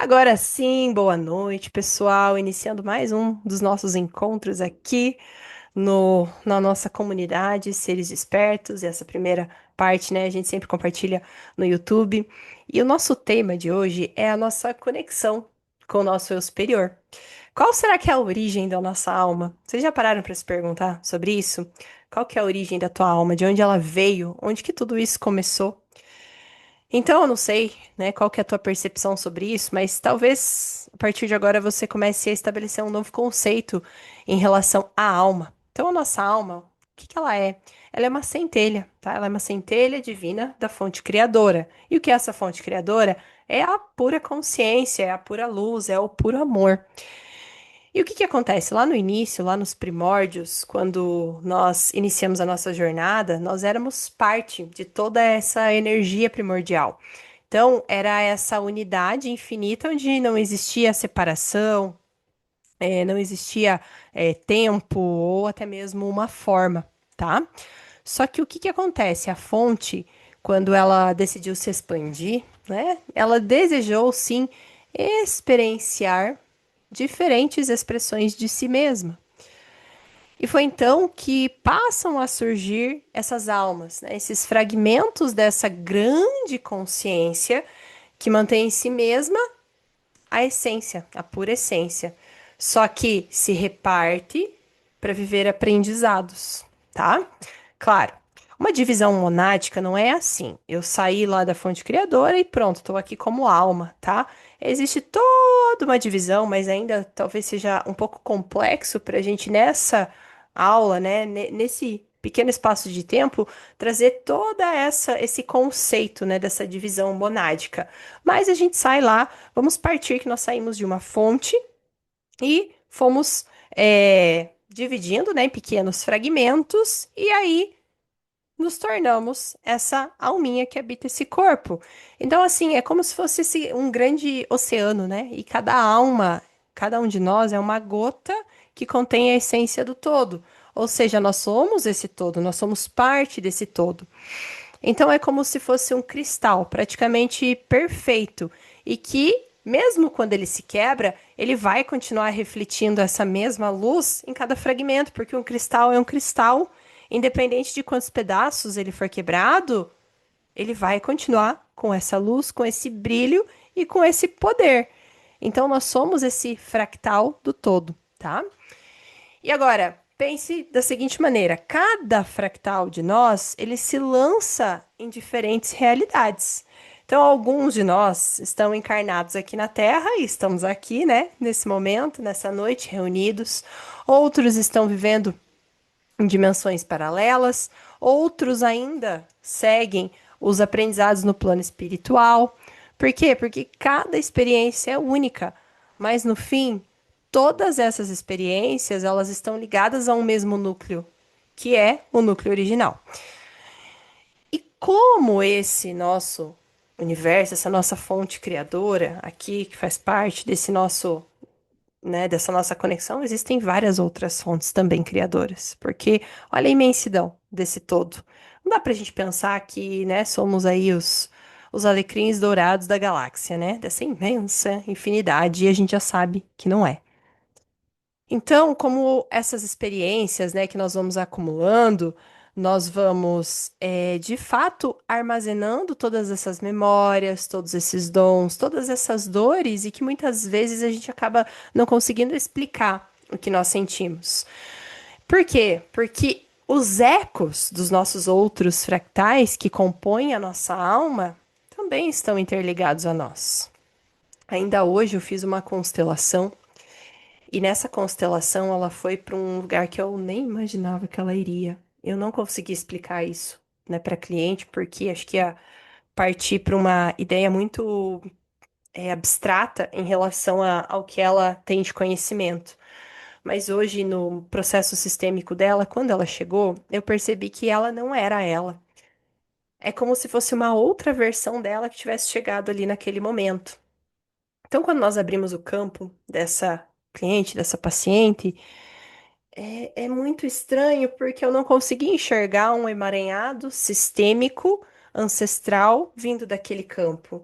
Agora sim, boa noite, pessoal. Iniciando mais um dos nossos encontros aqui na nossa comunidade Seres Despertos. Essa primeira parte, né, a gente sempre compartilha no YouTube. E o nosso tema de hoje é a nossa conexão com o nosso eu superior. Qual será que é a origem da nossa alma? Vocês já pararam para se perguntar sobre isso? Qual que é a origem da tua alma? De onde ela veio? Onde que tudo isso começou? Então, eu não sei, né, qual que é a tua percepção sobre isso, mas talvez a partir de agora você comece a estabelecer um novo conceito em relação à alma. Então, a nossa alma, o que que ela é? Ela é uma centelha, tá? Ela é uma centelha divina da fonte criadora. E o que é essa fonte criadora? É a pura consciência, é a pura luz, é o puro amor. E o que que acontece? Lá no início, lá nos primórdios, quando nós iniciamos a nossa jornada, nós éramos parte de toda essa energia primordial. Então, era essa unidade infinita onde não existia separação, não existia tempo ou até mesmo uma forma, tá? Só que o que que acontece? A fonte, quando ela decidiu se expandir, né? Ela desejou sim experienciar diferentes expressões de si mesma. E foi então que passam a surgir essas almas, né? Esses fragmentos dessa grande consciência que mantém em si mesma a essência, a pura essência. Só que se reparte para viver aprendizados, tá? Claro, uma divisão monádica não é assim. Eu saí lá da fonte criadora e pronto, estou aqui como alma, tá? Existe toda uma divisão, mas ainda talvez seja um pouco complexo para a gente nessa aula, né? Nesse pequeno espaço de tempo, trazer toda esse conceito, né, dessa divisão monádica. Mas a gente sai lá, vamos partir que nós saímos de uma fonte e fomos dividindo, né, em pequenos fragmentos, e aí nos tornamos essa alminha que habita esse corpo. Então, assim, é como se fosse um grande oceano, né? E cada alma, cada um de nós é uma gota que contém a essência do todo. Ou seja, nós somos esse todo, nós somos parte desse todo. Então é como se fosse um cristal praticamente perfeito e que, mesmo quando ele se quebra, ele vai continuar refletindo essa mesma luz em cada fragmento, porque um cristal é um cristal, independente de quantos pedaços ele for quebrado, ele vai continuar com essa luz, com esse brilho e com esse poder. Então nós somos esse fractal do todo, tá? E agora, pense da seguinte maneira: cada fractal de nós, ele se lança em diferentes realidades. Então, alguns de nós estão encarnados aqui na Terra e estamos aqui, né, nesse momento, nessa noite, reunidos. Outros estão vivendo em dimensões paralelas, outros ainda seguem os aprendizados no plano espiritual. Por quê? Porque cada experiência é única, mas no fim, todas essas experiências, elas estão ligadas a um mesmo núcleo, que é o núcleo original. E como esse nosso universo, essa nossa fonte criadora aqui, que faz parte desse nosso, né, dessa nossa conexão, existem várias outras fontes também criadoras, porque olha a imensidão desse todo. Não dá pra gente pensar que, né, somos aí os alecrins dourados da galáxia, né, dessa imensa infinidade, e a gente já sabe que não é. Então, como essas experiências, né, que nós vamos acumulando, nós vamos, de fato, armazenando todas essas memórias, todos esses dons, todas essas dores, e que muitas vezes a gente acaba não conseguindo explicar o que nós sentimos. Por quê? Porque os ecos dos nossos outros fractais que compõem a nossa alma também estão interligados a nós. Ainda hoje eu fiz uma constelação e nessa constelação ela foi para um lugar que eu nem imaginava que ela iria. Eu não consegui explicar isso, né, para cliente, porque acho que ia partir para uma ideia muito abstrata em relação ao que ela tem de conhecimento. Mas hoje, no processo sistêmico dela, quando ela chegou, eu percebi que ela não era ela. É como se fosse uma outra versão dela que tivesse chegado ali naquele momento. Então, quando nós abrimos o campo dessa cliente, dessa paciente, é muito estranho porque eu não consegui enxergar um emaranhado sistêmico ancestral vindo daquele campo.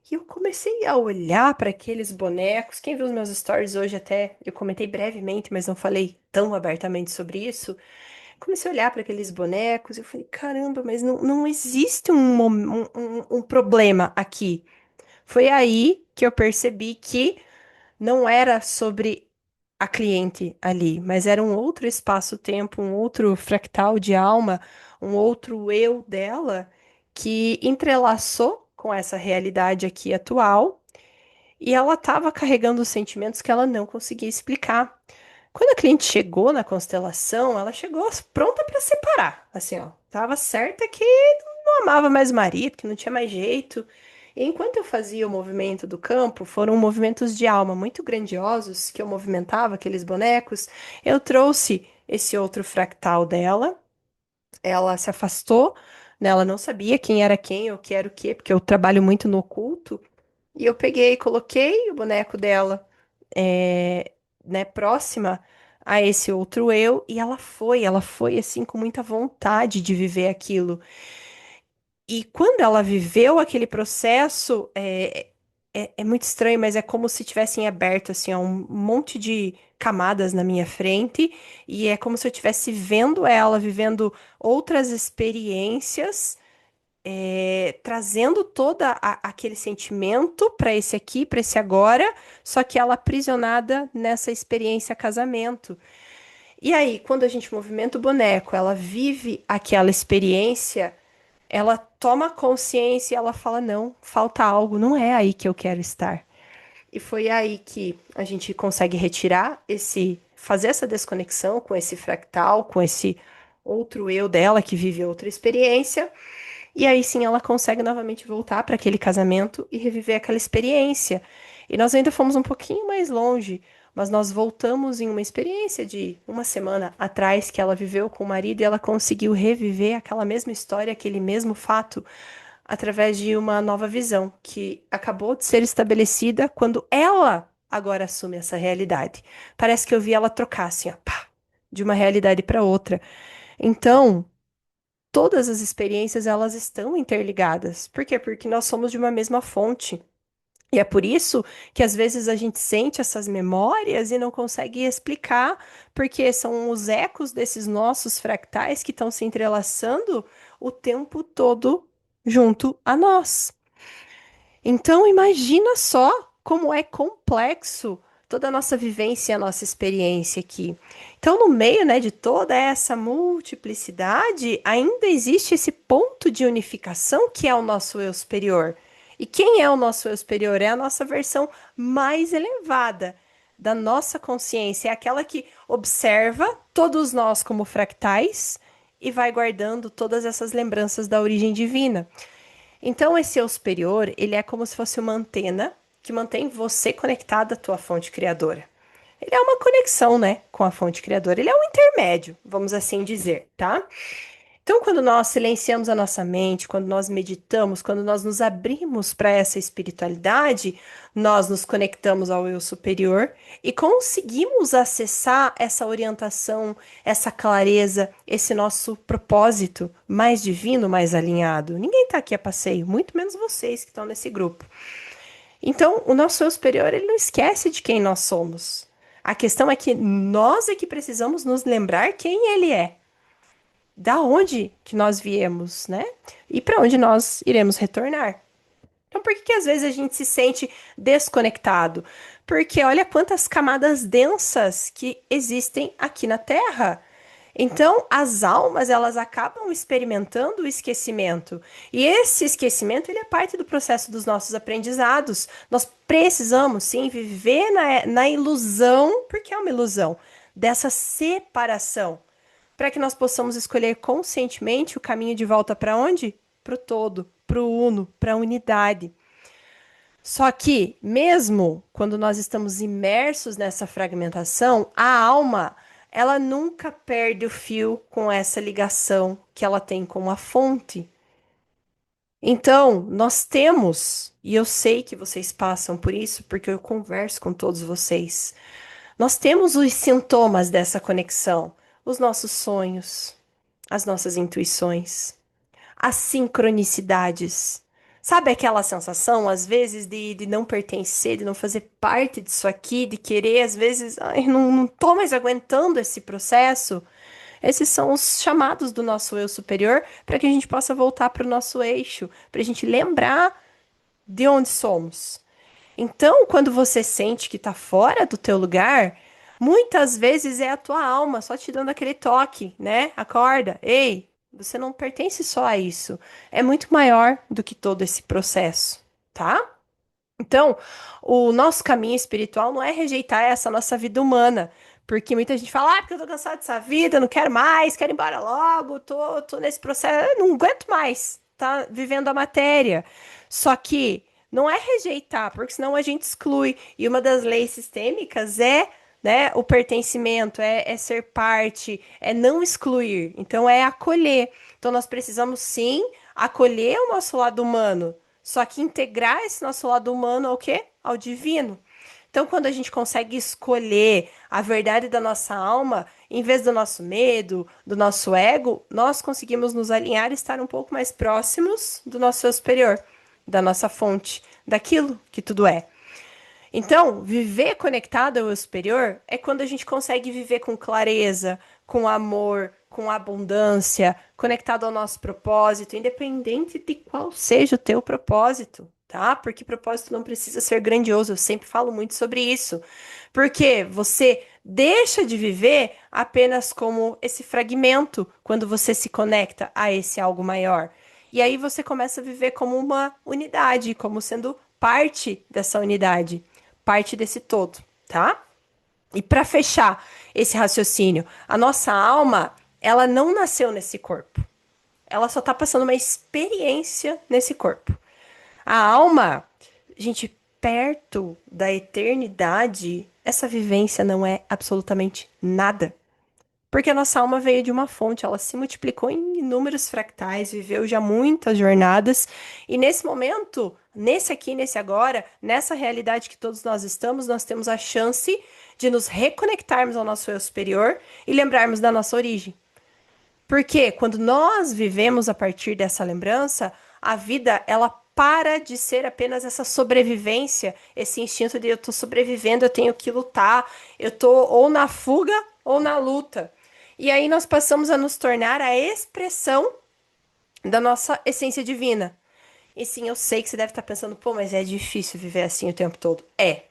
E eu comecei a olhar para aqueles bonecos. Quem viu os meus stories hoje até, eu comentei brevemente, mas não falei tão abertamente sobre isso. Comecei a olhar para aqueles bonecos e eu falei, caramba, mas não existe um problema aqui. Foi aí que eu percebi que não era sobre a cliente ali, mas era um outro espaço-tempo, um outro fractal de alma, um outro eu dela que entrelaçou com essa realidade aqui atual e ela estava carregando os sentimentos que ela não conseguia explicar. Quando a cliente chegou na constelação, ela chegou pronta para separar, assim, ó, tava certa que não amava mais o marido, que não tinha mais jeito. E enquanto eu fazia o movimento do campo, foram movimentos de alma muito grandiosos que eu movimentava aqueles bonecos. Eu trouxe esse outro fractal dela, ela se afastou, né? Ela não sabia quem era quem ou o que era o quê, porque eu trabalho muito no oculto. E eu peguei e coloquei o boneco dela, é, né, próxima a esse outro eu, e ela foi assim com muita vontade de viver aquilo. E quando ela viveu aquele processo, é muito estranho, mas é como se tivessem aberto assim, ó, um monte de camadas na minha frente, e é como se eu estivesse vendo ela vivendo outras experiências, trazendo toda aquele sentimento para esse aqui, para esse agora, só que ela aprisionada nessa experiência casamento. E aí, quando a gente movimenta o boneco, ela vive aquela experiência, ela toma consciência e ela fala: não, falta algo, não é aí que eu quero estar. E foi aí que a gente consegue retirar fazer essa desconexão com esse fractal, com esse outro eu dela que vive outra experiência. E aí sim ela consegue novamente voltar para aquele casamento e reviver aquela experiência. E nós ainda fomos um pouquinho mais longe, mas nós voltamos em uma experiência de uma semana atrás que ela viveu com o marido e ela conseguiu reviver aquela mesma história, aquele mesmo fato, através de uma nova visão que acabou de ser estabelecida quando ela agora assume essa realidade. Parece que eu vi ela trocar assim, ó, pá, de uma realidade para outra. Então, todas as experiências elas estão interligadas. Por quê? Porque nós somos de uma mesma fonte. E é por isso que às vezes a gente sente essas memórias e não consegue explicar, porque são os ecos desses nossos fractais que estão se entrelaçando o tempo todo junto a nós. Então, imagina só como é complexo toda a nossa vivência e a nossa experiência aqui. Então, no meio, né, de toda essa multiplicidade, ainda existe esse ponto de unificação que é o nosso eu superior. E quem é o nosso eu superior? É a nossa versão mais elevada da nossa consciência, é aquela que observa todos nós como fractais e vai guardando todas essas lembranças da origem divina. Então, esse eu superior, ele é como se fosse uma antena que mantém você conectado à tua fonte criadora. Ele é uma conexão, né, com a fonte criadora. Ele é um intermédio, vamos assim dizer, tá? Então, quando nós silenciamos a nossa mente, quando nós meditamos, quando nós nos abrimos para essa espiritualidade, nós nos conectamos ao eu superior e conseguimos acessar essa orientação, essa clareza, esse nosso propósito mais divino, mais alinhado. Ninguém está aqui a passeio, muito menos vocês que estão nesse grupo. Então, o nosso eu superior, ele não esquece de quem nós somos. A questão é que nós é que precisamos nos lembrar quem ele é, da onde que nós viemos, né? E para onde nós iremos retornar. Então, por que que às vezes a gente se sente desconectado? Porque olha quantas camadas densas que existem aqui na Terra. Então, as almas, elas acabam experimentando o esquecimento. E esse esquecimento, ele é parte do processo dos nossos aprendizados. Nós precisamos, sim, viver na ilusão, porque é uma ilusão, dessa separação para que nós possamos escolher conscientemente o caminho de volta para onde? Para o todo, para o uno, para a unidade. Só que, mesmo quando nós estamos imersos nessa fragmentação, a alma, ela nunca perde o fio com essa ligação que ela tem com a fonte. Então, nós temos, e eu sei que vocês passam por isso, porque eu converso com todos vocês. Nós temos os sintomas dessa conexão, os nossos sonhos, as nossas intuições, as sincronicidades. Sabe aquela sensação, às vezes, de não pertencer, de não fazer parte disso aqui, de querer, às vezes, ai, não tô mais aguentando esse processo? Esses são os chamados do nosso eu superior para que a gente possa voltar para o nosso eixo, para a gente lembrar de onde somos. Então, quando você sente que está fora do teu lugar, muitas vezes é a tua alma só te dando aquele toque, né? Acorda, ei, você não pertence só a isso. É muito maior do que todo esse processo, tá? Então, o nosso caminho espiritual não é rejeitar essa nossa vida humana, porque muita gente fala, porque eu tô cansado dessa vida, não quero mais, quero ir embora logo, tô nesse processo, eu não aguento mais, tá vivendo a matéria. Só que não é rejeitar, porque senão a gente exclui. E uma das leis sistêmicas é, né, o pertencimento, é ser parte, é não excluir. Então, é acolher. Então, nós precisamos sim acolher o nosso lado humano. Só que integrar esse nosso lado humano ao quê? Ao divino. Então, quando a gente consegue escolher a verdade da nossa alma, em vez do nosso medo, do nosso ego, nós conseguimos nos alinhar e estar um pouco mais próximos do nosso eu superior, da nossa fonte, daquilo que tudo é. Então, viver conectado ao eu superior é quando a gente consegue viver com clareza, com amor, com abundância, conectado ao nosso propósito, independente de qual seja o teu propósito, tá? Porque propósito não precisa ser grandioso, eu sempre falo muito sobre isso. Porque você deixa de viver apenas como esse fragmento quando você se conecta a esse algo maior. E aí você começa a viver como uma unidade, como sendo parte dessa unidade, parte desse todo, tá? E para fechar esse raciocínio, a nossa alma, ela não nasceu nesse corpo. Ela só está passando uma experiência nesse corpo. A alma, gente, perto da eternidade, essa vivência não é absolutamente nada. Porque a nossa alma veio de uma fonte, ela se multiplicou em inúmeros fractais, viveu já muitas jornadas, e nesse momento, nesse aqui, nesse agora, nessa realidade que todos nós estamos, nós temos a chance de nos reconectarmos ao nosso eu superior e lembrarmos da nossa origem. Porque quando nós vivemos a partir dessa lembrança, a vida ela para de ser apenas essa sobrevivência, esse instinto de eu tô sobrevivendo, eu tenho que lutar, eu tô ou na fuga ou na luta. E aí nós passamos a nos tornar a expressão da nossa essência divina. E sim, eu sei que você deve estar pensando, pô, mas é difícil viver assim o tempo todo. É.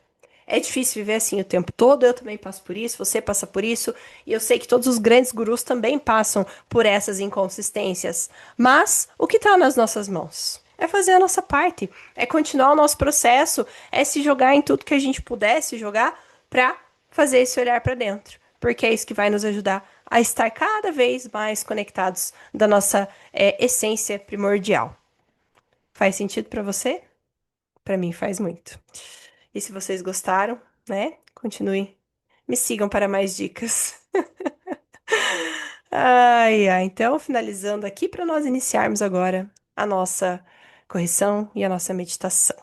É difícil viver assim o tempo todo, eu também passo por isso, você passa por isso, e eu sei que todos os grandes gurus também passam por essas inconsistências. Mas o que está nas nossas mãos? É fazer a nossa parte, é continuar o nosso processo, é se jogar em tudo que a gente puder se jogar para fazer esse olhar para dentro, porque é isso que vai nos ajudar a estar cada vez mais conectados da nossa essência primordial. Faz sentido para você? Para mim faz muito. E se vocês gostaram, né? Continuem. Me sigam para mais dicas. Ai, ai. Então, finalizando aqui para nós iniciarmos agora a nossa correção e a nossa meditação.